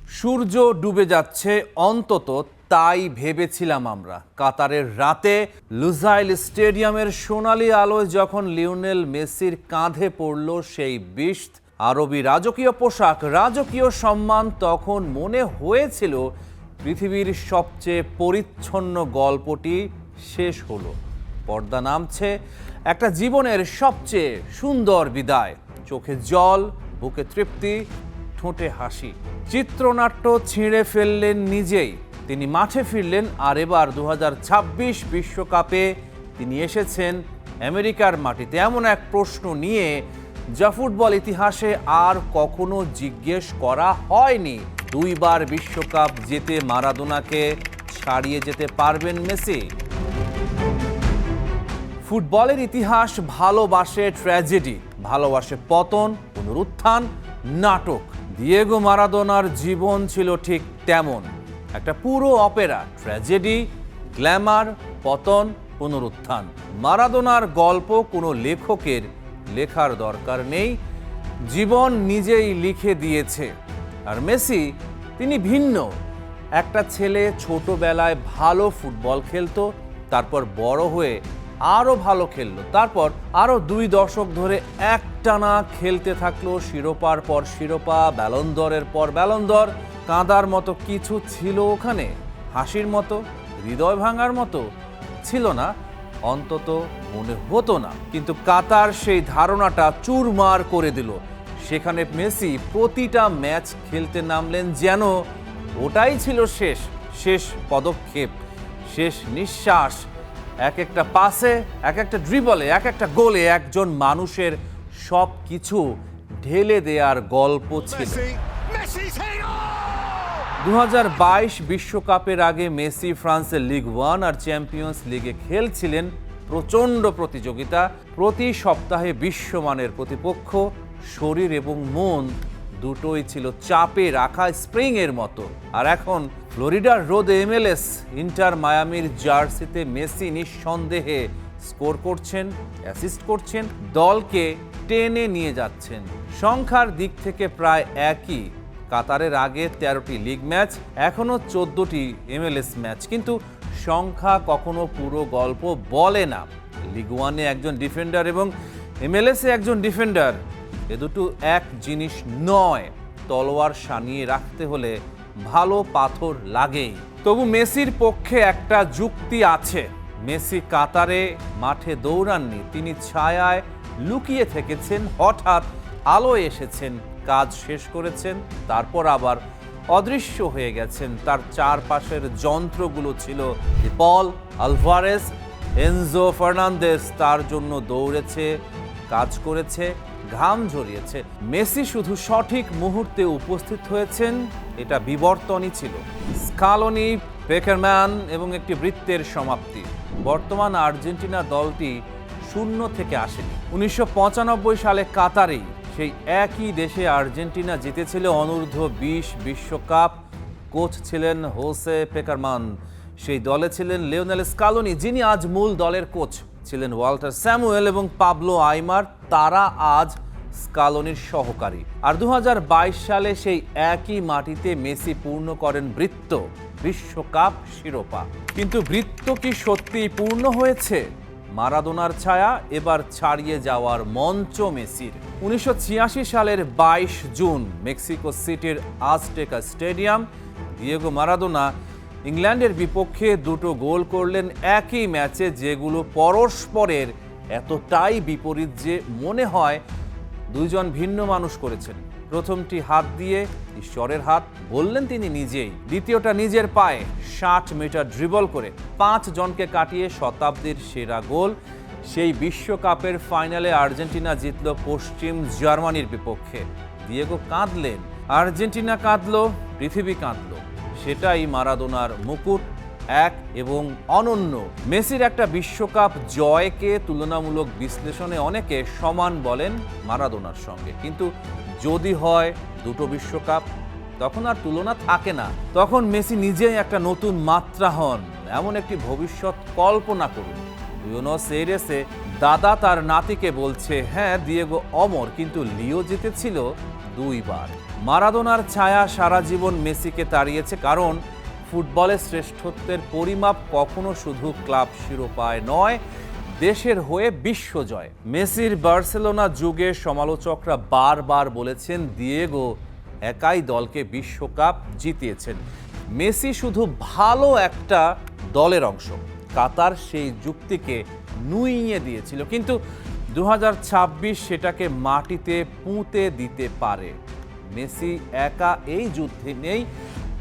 সূর্য ডুবে যাচ্ছে অন্তত তাই ভেবেছিলাম আমরা। কাতারের রাতে লুসাইল স্টেডিয়ামের সোনালী আলোয় যখন লিওনেল মেসির কাঁধে পড়ল সেই বিস্ট আরবি রাজকীয় পোশাক, রাজকীয় সম্মান, তখন মনে হয়েছিল পৃথিবীর সবচেয়ে পরিচ্ছন্ন গল্পটি শেষ হলো। পর্দা নামছে একটা জীবনের সবচেয়ে সুন্দর বিদায়। চোখে জল, বুকে তৃপ্তি, ঠোঁটে হাসি। চিত্রনাট্য ছিঁড়ে ফেললেন নিজেই। তিনি মাঠে ফিরলেন, আর এবার 2026 বিশ্বকাপে তিনি এসেছেন আমেরিকার মাটিতে এমন এক প্রশ্ন নিয়ে যা ফুটবল ইতিহাসে আর কখনো জিজ্ঞেস করা হয়নি। দুইবার বিশ্বকাপ জিতে মারাদোনাকে ছাড়িয়ে যেতে পারবেন মেসি? ফুটবলের ইতিহাস ভালোবাসে ট্র্যাজেডি, ভালোবাসে পতন, পুনরুত্থান, নাটক। দিয়েগো মারাদোনার জীবন ছিল ঠিক তেমন একটা পুরো অপেরা। ট্র্যাজেডি, গ্ল্যামার, পতন, পুনরুত্থান। মারাদোনার গল্প কোনো লেখকের লেখার দরকার নেই, জীবন নিজেই লিখে দিয়েছে। আর মেসি, তিনি ভিন্ন। একটা ছেলে ছোটবেলায় ভালো ফুটবল খেলতো, তারপর বড় হয়ে আরও ভালো খেললো, তারপর আরও 2 দশক ধরে একটানা খেলতে থাকলো, শিরোপার পর শিরোপা, ব্যালন দরের পর ব্যালন দর। কাঁদার মতো কিছু ছিল ওখানে? হাসির মতো, হৃদয় ভাঙার মতো ছিল না, অন্তত মনে হতো না। কিন্তু কাতার সেই ধারণাটা চুরমার করে দিল। সেখানে মেসি প্রতিটা ম্যাচ খেলতে নামলেন যেন ওটাই ছিল শেষ পদক্ষেপ, শেষ নিঃশ্বাস। এক একটা পাসে, এক একটা ড্রিবলে, এক একটা গোলে একজন মানুষের সব কিছু ঢেলে দেওয়ার গল্প ছিল। 2022 বিশ্বকাপের আগে মেসি ফ্রান্সের লিগ 1 আর চ্যাম্পিয়ন্স লিগে খেলছিলেন। প্রচণ্ড প্রতিযোগিতা, প্রতি সপ্তাহে বিশ্বমানের প্রতিপক্ষ। শরীর এবং মন দুটোই ছিল চাপে রাখা স্প্রিংয়ের মতো। আর এখন ফ্লোরিডার রোদে MLS ইন্টার মায়ামির জার্সিতে মেসি নিঃসন্দেহে স্কোর করছেন, অ্যাসিস্ট করছেন, দলকে টেনে নিয়ে যাচ্ছেন। সংখ্যার দিক থেকে প্রায় একই। কাতারের আগে 13টি লিগ ম্যাচ, এখনও 14টি MLS ম্যাচ, কিন্তু সংখ্যা কখনো পুরো গল্প বলে না। লিগ 1-এ একজন ডিফেন্ডার এবং MLS-এ একজন ডিফেন্ডার, এ দুটো এক জিনিস নয়। তলোয়ার সানিয়ে রাখতে হলে ভালো পাথর লাগেই। তবু মেসির পক্ষে একটা যুক্তি আছে। মেসি কাতারে মাঠে দৌড়াননি, তিনি ছায়ায় লুকিয়ে থেকেছেন। হঠাৎ আলোয় এসেছেন, কাজ শেষ করেছেন, তারপর আবার অদৃশ্য হয়ে গেছেন। তার চারপাশের যন্ত্রগুলো ছিল পল, আলভারেজ, এনজো ফার্নান্দেজ। তার জন্য দৌড়েছে, কাজ করেছে, ঘাম ঝরিয়েছে। মেসি শুধু সঠিক মুহূর্তে উপস্থিত হয়েছেন, এটা বিবর্তনই ছিল। স্কালোনি, পেকারম্যান এবং একটি বৃত্তের সমাপ্তি। বর্তমান আর্জেন্টিনা দলটি শূন্য থেকে আসেনি। 1995 সালে কাতারেই সেই একই দেশে আর্জেন্টিনা জিতেছিল অনূর্ধ্ব-20 বিশ্বকাপ। কোচ ছিলেন হোসে পেকারম্যান, সেই দলে ছিলেন লিওনেল স্কালোনি, যিনি আজ মূল দলের কোচ। ছিলেন ওয়াল্টার স্যামুয়েল এবং পাবলো আইমার, তারা আজ স্কালোনির সহকারী। আর 2022 সালে সেই একই মাটিতে মেসি পূর্ণ করেন বৃত্ত, বিশ্বকাপ শিরোপা। কিন্তু বৃত্ত কি সত্যিই পূর্ণ হয়েছে? মারাদোনার ছায়া এবার ছাড়িয়ে যাওয়ার মঞ্চ মেসির। 1986 সালের 22 জুন মেক্সিকো সিটির আজটেকা স্টেডিয়াম। দিয়েগো মারাদোনা ইংল্যান্ডের বিপক্ষে 2টো গোল করলেন একই ম্যাচে, যেগুলো পরস্পরের এতটাই বিপরীত যে মনে হয় দুইজন ভিন্ন মানুষ করেছেন। প্রথমটি হাত দিয়ে, ঈশ্বরের হাত বললেন তিনি নিজেই। দ্বিতীয়টা নিজের পায়ে 60 মিটার ড্রিবল করে 5 জনকে কাটিয়ে শতাব্দীর সেরা গোল। সেই বিশ্বকাপের ফাইনালে আর্জেন্টিনা জিতল পশ্চিম জার্মানির বিপক্ষে। দিয়েগো কাঁদলেন, আর্জেন্টিনা কাঁদল, পৃথিবী কাঁদল। সেটাই মারাদোনার মুকুট, এক এবং অনন্য। মেসির একটা বিশ্বকাপ জয়কে তুলনামূলক বিশ্লেষণে অনেকে সমান বলেন মারাদোনার সঙ্গে, কিন্তু যদি হয় 2টো বিশ্বকাপ, তখন আর তুলনা থাকে না। তখন মেসি নিজেই একটা নতুন মাত্রা হন। এমন একটি ভবিষ্যৎ কল্পনা করুন। বুয়েনোস এইরেসে দাদা তার নাতিকে বলছে, হ্যাঁ দিয়েগো অমর, কিন্তু লিও জিতেছিল 2 বার। মারাদোনার ছায়া সারা জীবন মেসিকে তাড়িয়েছে, কারণ ফুটবলের শ্রেষ্ঠত্বের পরিমাপ কখনো শুধু ক্লাব শিরোপায় নয়, দেশের হয়ে বিশ্বজয়। মেসির বার্সেলোনা যুগে সমালোচকরা বারবার বলেছেন দিয়েগো একাই দলকে বিশ্বকাপ জিতিয়েছেন, মেসি শুধু ভালো একটা দলের অংশ। কাতার সেই যুক্তিকে নুইয়ে দিয়েছিল, কিন্তু 2026 সেটাকে মাটিতে পুঁতে দিতে পারে। মেসি একা এই যুদ্ধে নেই,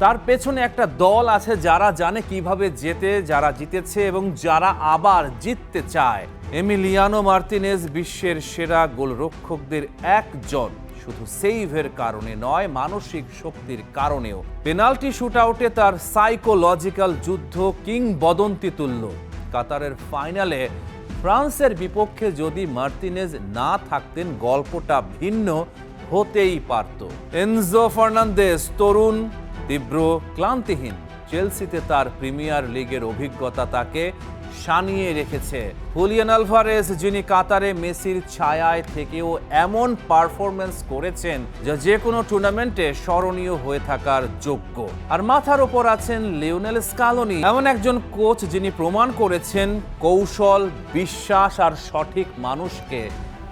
তার পেছনে একটা দল আছে যারা জানে কিভাবে জেতে, যারা জিতেছে এবং যারা আবার জিততে চায়। এমিলিয়ানো মার্তিনেজ বিশ্বের সেরা গোলরক্ষকদের একজন, শুধু সেভের কারণে নয়, মানসিক শক্তির কারণেও। পেনাল্টি শুটআউটে তার সাইকোলজিক্যাল যুদ্ধ কিংবদন্তি তুল্য। কাতারের ফাইনালে ফ্রান্সের বিপক্ষে যদি মার্তিনেজ না থাকতেন, গল্পটা ভিন্ন হতেই পারত। এনজো ফার্নান্দেজ তরুণ, তীব্র, ক্লান্তিহীন। চেলসিতে তার প্রিমিয়ার লিগের অভিজ্ঞতা তাকে সানিয়ে রেখেছে। হুলিয়ান আলভারেজ, যিনি কাতারে মেসির ছায়ায় থেকেও এমন পারফরমেন্স করেছেন যা যে কোনো টুর্নামেন্টে স্মরণীয় হয়ে থাকার যোগ্য। আর মাথার ওপর আছেন লিওনেল স্কালোনি, এমন একজন কোচ যিনি প্রমাণ করেছেন কৌশল, বিশ্বাস আর সঠিক মানুষকে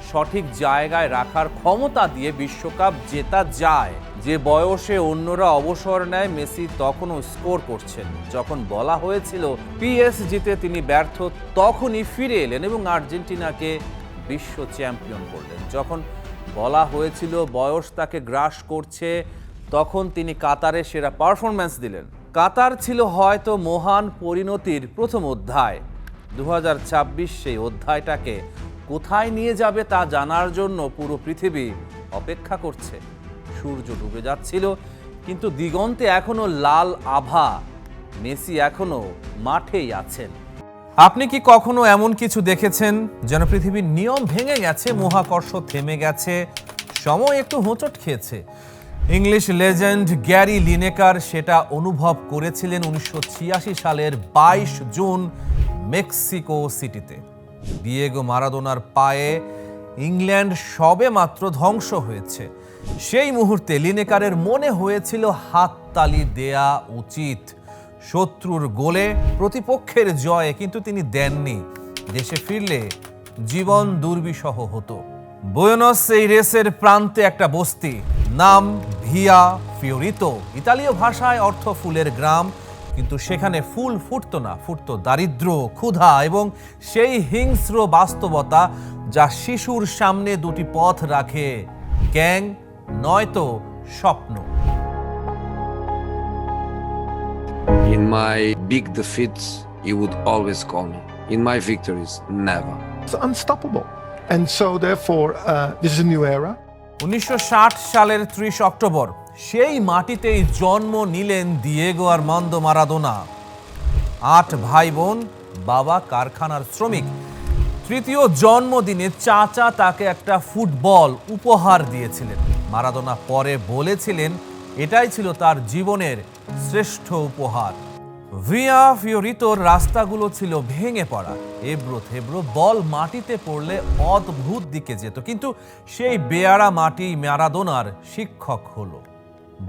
সঠিক জায়গায় রাখার ক্ষমতা দিয়ে বিশ্বকাপ জেতা যায়। যে বয়সে অন্যরা অবসর নেয়, মেসি তখনও স্কোর করছেন। যখন বলা হয়েছিল পিএসজিতে তিনি ব্যর্থ, তখনই ফিরে এলেন এবং আর্জেন্টিনাকে বিশ্ব চ্যাম্পিয়ন করলেন। যখন বলা হয়েছিল বয়স তাকে গ্রাস করছে, তখন তিনি কাতারে সেরা পারফরম্যান্স দিলেন। কাতার ছিল হয়তো মহান পরিণতির প্রথম অধ্যায়। 2026 সেই অধ্যায়টাকে কোথায় নিয়ে যাবে তা জানার জন্য পুরো পৃথিবী অপেক্ষা করছে। সূর্য ডুবে যাচ্ছিল, কিন্তু দিগন্তে এখনো লাল আভা। মেসি এখনো মাঠেই আছেন। আপনি কি কখনো এমন কিছু দেখেছেন যেন পৃথিবীর নিয়ম ভেঙে গেছে, মহাকর্ষ থেমে গেছে, সময় একটু হোঁচট খেয়েছে? ইংলিশ লেজেন্ড গ্যারি লিনেকার সেটা অনুভব করেছিলেন 1986 সালের 22 জুন মেক্সিকো সিটিতে। দিয়েগো মারাদোনার পায়ে ইংল্যান্ড সবে মাত্র ধ্বংস হয়েছে। সেই মুহূর্তে লিনেকারের মনে হয়েছিল হাততালি দেয়া উচিত। শত্রুর গোলে, প্রতিপক্ষের জয়ে, কিন্তু তিনি দেননি। দেশে ফিরলে জীবন দুর্বিষহ হতো। বুয়েনোস এইরেসের প্রান্তে একটা বস্তি, নাম ভিয়া ফিওরিতো। ইতালীয় ভাষায় অর্থ ফুলের গ্রাম, কিন্তু সেখানে ফুল ফুটতো না, ফুটতো দারিদ্র্য, ক্ষুধা এবং সেই হিংস্র বাস্তবতা যা শিশুর সামনে দুটি পথ রাখে, গ্যাং নয়তো স্বপ্ন। In my big defeats, he would always call me. In my victories, never. It's unstoppable. And so therefore, this is a new era. 1960 সালের 30 অক্টোবর সেই মাটিতেই জন্ম নিলেন দিয়েগো আর্মান্দো মারাদোনা। 8 ভাই বোন, বাবা কারখানার শ্রমিক। তৃতীয় জন্মদিনে চাচা তাকে একটা ফুটবল উপহার দিয়েছিলেন। মারাদোনা পরে বলেছিলেন এটাই ছিল তার জীবনের শ্রেষ্ঠ উপহার। ভিয়া ফিওরিতোর রাস্তাগুলো ছিল ভেঙে পড়া, এবড়ো থেবড়ো, বল মাটিতে পড়লে অদ্ভুত দিকে যেত, কিন্তু সেই বেয়াড়া মাটি মারাদোনার শিক্ষক হলো।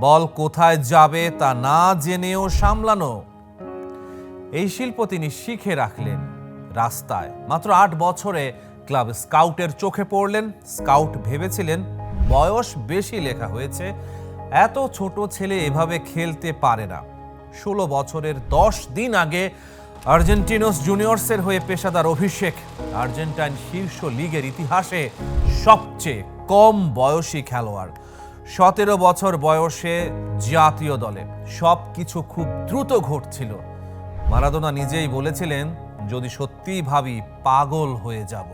বল কোথায় যাবে তা না জেনেও সামলানো, এই শিল্প তিনি শিখে রাখলেন রাস্তায়। মাত্র 8 বছরে ক্লাব স্কাউটের চোখে পড়লেন। স্কাউট ভেবেছিলেন বয়স বেশি লেখা হয়েছে, এত ছোট ছেলে এভাবে খেলতে পারে না। 16 বছরের 10 দিন আগে আর্জেন্টিনোস জুনিয়র্সের হয়ে পেশাদার অভিষেক। আর্জেন্টাইন শীর্ষ লিগের ইতিহাসে সবচেয়ে কম বয়সী খেলোয়াড়। 17 বছর বয়সে জাতীয় দলে। সব কিছু খুব দ্রুত ঘটছিল। মারাদোনা নিজেই বলেছিলেন, যদি সত্যিই ভাবি পাগল হয়ে যাব।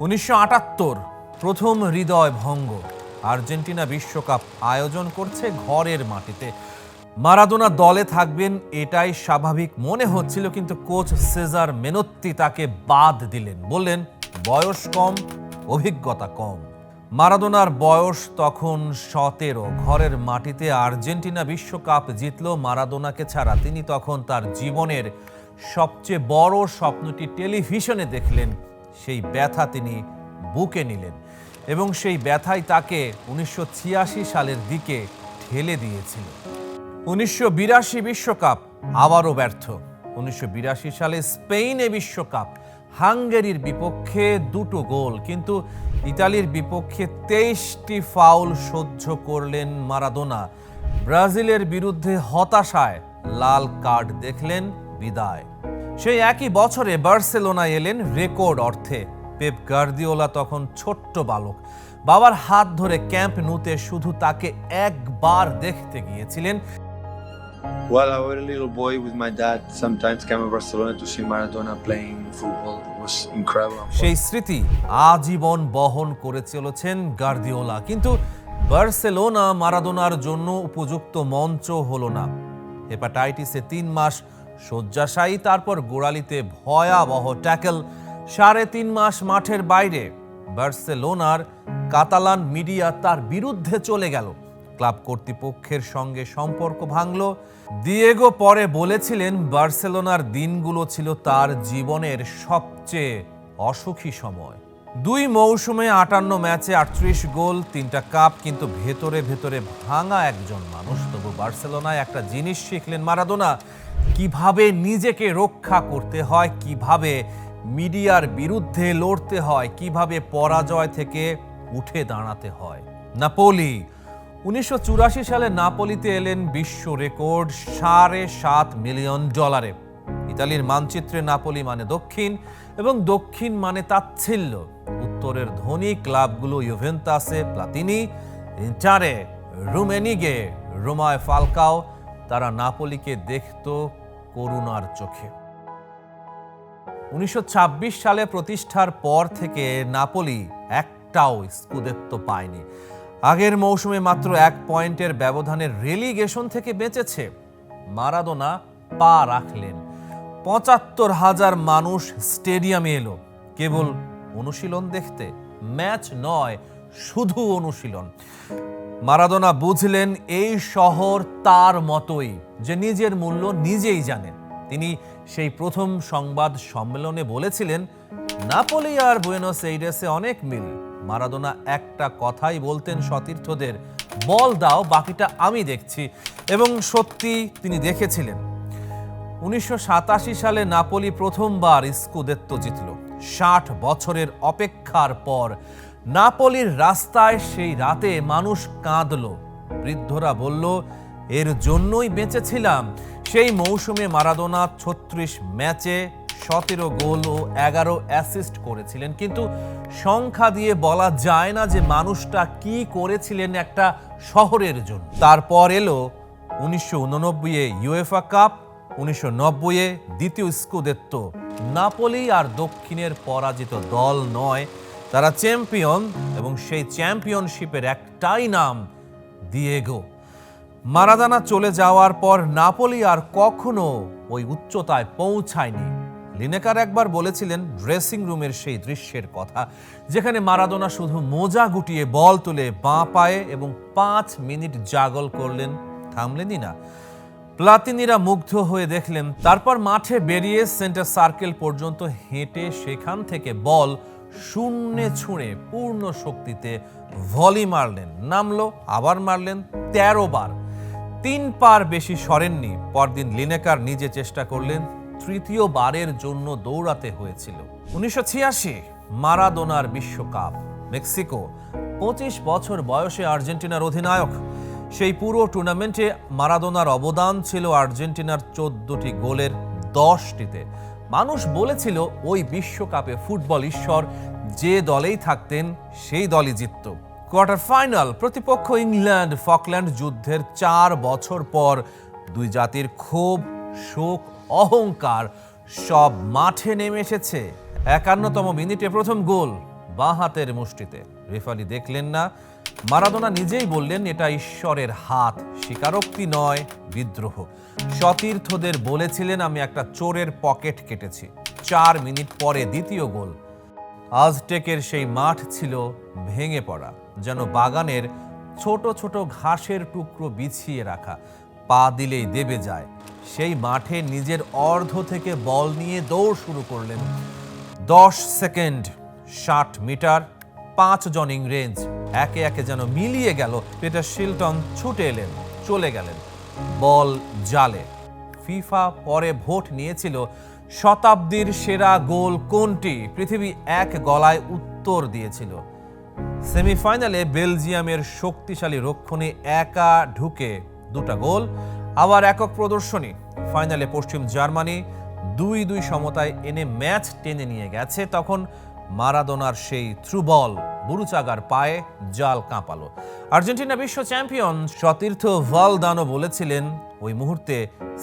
1978 প্রথম হৃদয় ভঙ্গ। আর্জেন্টিনা বিশ্বকাপ আয়োজন করছে ঘরের মাটিতে। মারাদোনা দলে থাকবেন এটাই স্বাভাবিক মনে হচ্ছিল, কিন্তু কোচ সেজার মেনোত্তি তাকে বাদ দিলেন। বললেন বয়স কম, অভিজ্ঞতা কম। মারাদোনার বয়স তখন 17। ঘরের মাটিতে আর্জেন্টিনা বিশ্বকাপ জিতল মারাদোনাকে ছাড়া। তিনি তখন তার জীবনের সবচেয়ে বড় স্বপ্নটি টেলিভিশনে দেখলেন। সেই ব্যথা তিনি বুকে নিলেন। এবং সেই ব্যথাই তাকে 1986 সালের দিকে ঠেলে দিয়েছিল। 1982 বিশ্বকাপ আবারও ব্যর্থ। 1982 সালে স্পেনে বিশ্বকাপ, হাঙ্গেরির বিপক্ষে 2টো গোল, কিন্তু ইতালির বিপক্ষে 23টি ফাউল সহ্য করলেন মারাদোনা। ব্রাজিলের বিরুদ্ধে হতাশায় লাল কার্ড দেখলেন, বিদায়। সেই একই বছরে বার্সেলোনায় এলেন রেকর্ড অর্থে। পেপ গার্দিওলা তখন ছোট্ট বালক। বাবার হাত ধরে ক্যাম্প নুতে শুধু তাকে একবার দেখতে গিয়েছিলেন। Well, I was a little boy with my dad. Sometimes came to Barcelona to see Maradona playing football. It was incredible. সেই স্মৃতি আজীবন বহন করে চলেছেন গার্দিওলা। কিন্তু বার্সেলোনা মারাদোনার জন্য উপযুক্ত মঞ্চ হলো না। হেপাটাইটিসে 3 মাস শয্যাশায়ী, তারপর গোড়ালিতে ভয়াবহ ট্যাকল, 3.5 মাস মাঠের বাইরে। বার্সেলোনার কাতালান মিডিয়া তার বিরুদ্ধে চলে গেল। ক্লাব কর্তৃপক্ষের সঙ্গে সম্পর্ক ভাঙল। দিয়েগো পরে বলেছিলেন, বার্সেলোনার দিনগুলো ছিল তার জীবনের সবচেয়ে অসুখী সময়। 2 মৌসুমে 58 ম্যাচে 38 গোল, 3টা কাপ, কিন্তু ভেতরে ভেতরে ভাঙা একজন মানুষ। তবু বার্সেলোনায় একটা জিনিস শিখলেন মারাদোনা, কিভাবে নিজেকে রক্ষা করতে হয়, কিভাবে মিডিয়ার বিরুদ্ধে লড়তে হয়, কিভাবে পরাজয় থেকে উঠে দাঁড়াতে হয়। নাপোলি 1984 সালে নাপোলিতে এলেন বিশ্ব রেকর্ড $7.5 মিলিয়ন। ইতালির মানচিত্রে নাপোলি মানে দক্ষিণ, এবং দক্ষিণ মানে তাচ্ছিল্য। উত্তরের ধনী ক্লাবগুলো ইউভেন্টাসে প্লাতিনি, ইন্টারে রুমেনিগে রোমায় ফালকাও, তারা নাপোলিকে দেখত করুণার চোখে। 1926 সালে প্রতিষ্ঠার পর থেকে নাপোলি একটাও স্কুদেত্তো পায়নি। আগের মৌসুমে মাত্র 1 পয়েন্টের ব্যবধানে রেলিগেশন থেকে বেঁচেছে। মারাদোনা পা রাখলেন। 75,000 মানুষ স্টেডিয়ামে এলো কেবল অনুশীলন দেখতে, ম্যাচ নয়, শুধু অনুশীলন। মারাদোনা বুঝলেন এই শহর তার মতোই, যে নিজের মূল্য নিজেই জানেন। তিনি সেই প্রথম সংবাদ সম্মেলনে বলেছিলেন, নাপোলি আর বুয়েনোস এইরেসে অনেক মিল। মারাদোনা একটা কথাই বলতেন সতীর্থদের, বল দাও, বাকিটা আমি দেখছি। এবং সত্যি তিনি দেখেছিলেন। 1987 সালে নাপোলি প্রথমবার স্কুদেত্তো জিতল। 60 বছরের অপেক্ষার পর নাপোলির রাস্তায় সেই রাতে মানুষ কাঁদল। বৃদ্ধরা বলল, এর জন্যই বেঁচেছিলাম। সেই মৌসুমে মারাদোনা 36 ম্যাচে 17 গোল ও 11 অ্যাসিস্ট করেছিলেন, কিন্তু সংখ্যা দিয়ে বলা যায় না যে মানুষটা কি করেছিলেন একটা শহরের জন্য। তারপর এলো 1989-এ ইউএফা কাপ, 1990-এ দ্বিতীয় স্কুদেত্তো। নাপোলি আর দক্ষিণের পরাজিত দল নয়, তারা চ্যাম্পিয়ন, এবং সেই চ্যাম্পিয়নশিপের একটাই নাম, দিয়েগো। মারাদোনা চলে যাওয়ার পর নাপোলি আর কখনো ওই উচ্চতায় পৌঁছায়নি। লিনেকার একবার বলেছিলেন ড্রেসিং রুমের সেই দৃশ্যের কথা, যেখানে মারাদোনা শুধু মোজা গুটিয়ে বল তুলে বাঁ পায়ে এবং 5 মিনিট জাগল করলেন, থামলেনই না। প্লাতিনিরা মুগ্ধ হয়ে দেখলেন। তারপর মাঠে বেরিয়ে সেন্টার সার্কেল পর্যন্ত হেঁটে সেখান থেকে বল শূন্যে ছুঁড়ে পূর্ণ শক্তিতে ভলি মারলেন, নামলো, আবার মারলেন 13 বার। 3 পার বেশি সরেননি। পরদিন লিনেকার নিজে চেষ্টা করলেন, 3য় বারের জন্য দৌড়াতে হয়েছিল। 1986 মারাদোনার বিশ্বকাপ, মেক্সিকো। 25 বছর বয়সে আর্জেন্টিনার অধিনায়ক। সেই পুরো টুর্নামেন্টে মারাদোনার অবদান ছিল আর্জেন্টিনার 14টি গোলের 10টিতে। মানুষ বলেছিল ওই বিশ্বকাপে ফুটবল ঈশ্বর যে দলেই থাকতেন সেই দলই জিতত। কোয়ার্টার ফাইনাল, প্রতিপক্ষ ইংল্যান্ড। ফকল্যান্ড যুদ্ধের 4 বছর পর 2 জাতির ক্ষোভ, শোক, অহংকার সব মাঠে নেমে এসেছে। 51তম মিনিটে প্রথম গোল বাঁ হাতের মুষ্টিতে। রেফারি দেখলেন না। মারাদোনা নিজেই বললেন, এটা ঈশ্বরের হাত, স্বীকারোক্তি নয়, বিদ্রোহ। সতীর্থদের বলেছিলেন, আমি একটা চোরের পকেট কেটেছি। 4 মিনিট পরে দ্বিতীয় গোল। আজটেকের সেই মাঠ ছিল ভেঙে পড়া, যেন বাগানের ছোট ছোট ঘাসের টুকরো বিছিয়ে রাখা, পা দিলেই দেবে যায়। সেই মাঠে নিজের অর্ধ থেকে বল নিয়ে দৌড় শুরু করলেন। 10 সেকেন্ড, 60 মিটার, 5 জন ইংরেজ একে একে যেন মিলিয়ে গেল। পিটার শিলটন ছুটে এলেন, চলে গেলেন বল জালে। ফিফা পরে ভোট নিয়েছিল শতাব্দীর সেরা গোল কোনটি। পৃথিবী এক গলায় উত্তর দিয়েছিল। সেমিফাইনালে বেলজিয়ামের শক্তিশালী রক্ষণে একা ঢুকে 2টা গোল, আবার একক প্রদর্শনী। ফাইনালে পশ্চিম জার্মানি 2-2 সমতায় এনে ম্যাচ টেনে নিয়ে গেছে। তখন মারাদোনার সেই থ্রু বল বুরুচাগার পায়ে জাল কাঁপালো। আর্জেন্টিনা বিশ্ব চ্যাম্পিয়ন। সতীর্থ ভালদানো বলেছিলেন ওই মুহূর্তে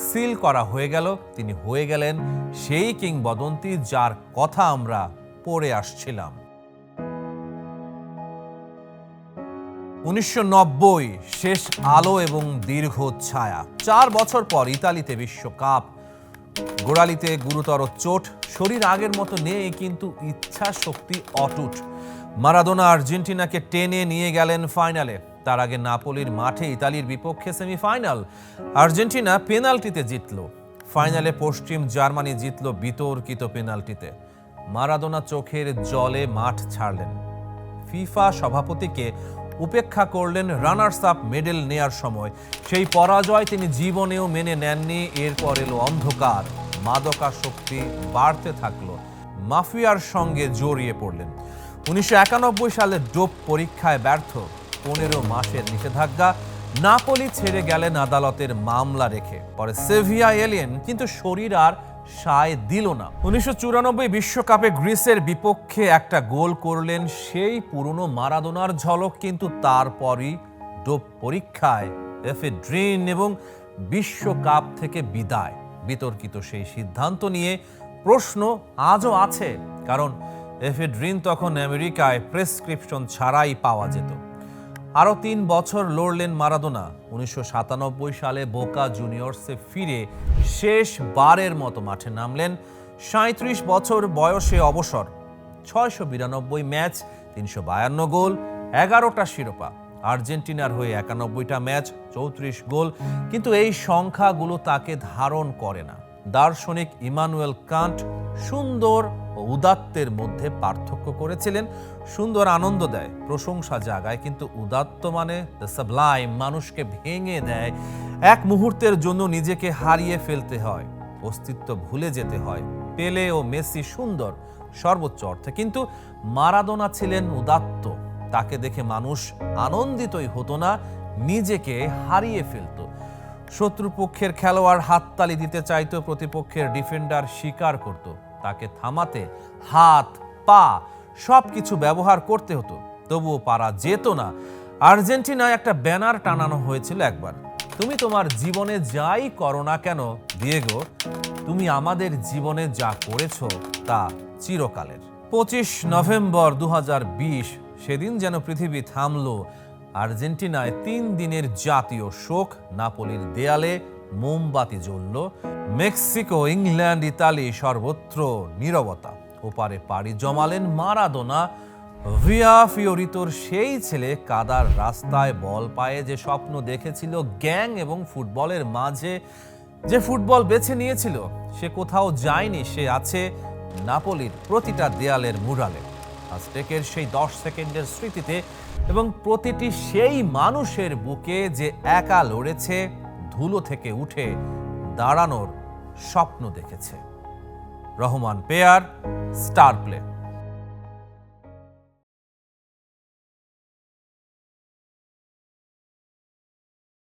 সিল করা হয়ে গেল। তিনি হয়ে গেলেন সেই কিংবদন্তি যার কথা আমরা পড়ে আসছিলাম। 1990 শেষ আলো এবং দীর্ঘ ছায়া। 4 বছর পর ইতালিতে বিশ্বকাপ। গোড়ালিতে গুরুতর চোট, শরীর আগের মতো নেই, কিন্তু ইচ্ছা শক্তি অটুট। মারাদোনা আর্জেন্টিনাকে টেনে নিয়ে গেলেন ফাইনালে। তার আগে নাপোলির মাঠে ইতালির বিপক্ষে সেমিফাইনাল। আর্জেন্টিনা পেনাল্টিতে জিতল। ফাইনালে পশ্চিম জার্মানি জিতল বিতর্কিত পেনাল্টিতে। মারাদোনা চোখের জলে মাঠ ছাড়লেন। ফিফা সভাপতিকে উপেক্ষা করলেন রানার্স আপ মেডেল নেয়ার সময়। সেই পরাজয় তিনি জীবনেও মেনে নেননি। এরপর এলো অন্ধকার, মাদকাসক্তি বাড়তে থাকলো। মাফিয়ার সঙ্গে জড়িয়ে পড়লেন। 1991 সালে ডোপ পরীক্ষায় ব্যর্থ। 15 মাসের নিষেধাজ্ঞা। নাপোলি ছেড়ে গেলেন আদালতের মামলা রেখে। পরে সেভিয়া এলেন, কিন্তু শরীর আর সায় দিল না। 1994 বিশ্বকাপে গ্রিসের বিপক্ষে একটা গোল করলেন সেই পুরনো মারাদোনার ঝলক, কিন্তু তারপরই ডোপ পরীক্ষায় এফেড্রিন এবং বিশ্বকাপ থেকে বিদায়। বিতর্কিত সেই সিদ্ধান্ত নিয়ে প্রশ্ন আজও আছে, কারণ এফেড্রিন তখন আমেরিকায় প্রেসক্রিপশন ছাড়াই পাওয়া যেত। আরও 3 বছর লড়লেন মারাদোনা। 1997 সালে বোকা জুনিয়র্সে ফিরে শেষবারের মতো মাঠে নামলেন। 37 বছর বয়সে অবসর। 692 ম্যাচ, 352 গোল, 11টা শিরোপা। আর্জেন্টিনার হয়ে 91টা ম্যাচ, 34 গোল। কিন্তু এই সংখ্যাগুলো তাকে ধারণ করে না। দার্শনিক ইমানুয়েল কান্ট সুন্দর ও উদাত্তের মধ্যে পার্থক্য করেছিলেন। সুন্দর আনন্দ দেয়, প্রশংসা জাগায়, কিন্তু উদাত্ত মানে দ্য সাবলাইম, মানুষকে ভেঙে দেয়। এক মুহূর্তের জন্য নিজেকে হারিয়ে ফেলতে হয়, অস্তিত্ব ভুলে যেতে হয়। পেলে ও মেসি সুন্দর সর্বোচ্চ অর্থে, কিন্তু মারাদোনা ছিলেন উদাত্ত। তাকে দেখে মানুষ আনন্দিতই হতো না, নিজেকে হারিয়ে ফেলত। শত্রুপক্ষের খেলোয়াড় হাততালি দিতে চাইতো, প্রতিপক্ষের ডিফেন্ডার স্বীকার করত। তাকে থামাতে হাত, পা সবকিছু ব্যবহার করতে হতো, তবুও পারা যেত না। আর্জেন্টিনায় একটা ব্যানার টানানো হয়েছিল একবার, তুমি তোমার জীবনে যাই করো না কেন দিয়েগো, তুমি আমাদের জীবনে যা করেছো তা চিরকালের। 25 নভেম্বর 2020, সেদিন যেন পৃথিবী থামলো। আর্জেন্টিনায় 3 দিনের জাতীয় শোক। নাপোলির দেয়ালে মোমবাতি জ্বলল। মেক্সিকো, ইংল্যান্ড, ইতালি সর্বত্র নীরবতা। ওপারে পাড়ি জমালেন মারাদোনা। ভিয়া ফিওরিতোর সেই ছেলে কাদার রাস্তায় বল পায়ে যে স্বপ্ন দেখেছিল গ্যাং এবং ফুটবলের মাঝে, যে ফুটবল বেছে নিয়েছিল, সে কোথাও যায়নি। সে আছে নাপোলির প্রতিটা দেয়ালের মুরালে, আজটেকের সেই 10 সেকেন্ডের স্মৃতিতে, এবং প্রতিটি সেই মানুষের বুকে যে একা লড়েছে, ধুলো থেকে উঠে দাঁড়ানোর স্বপ্ন দেখেছে। Rahman pair, star play.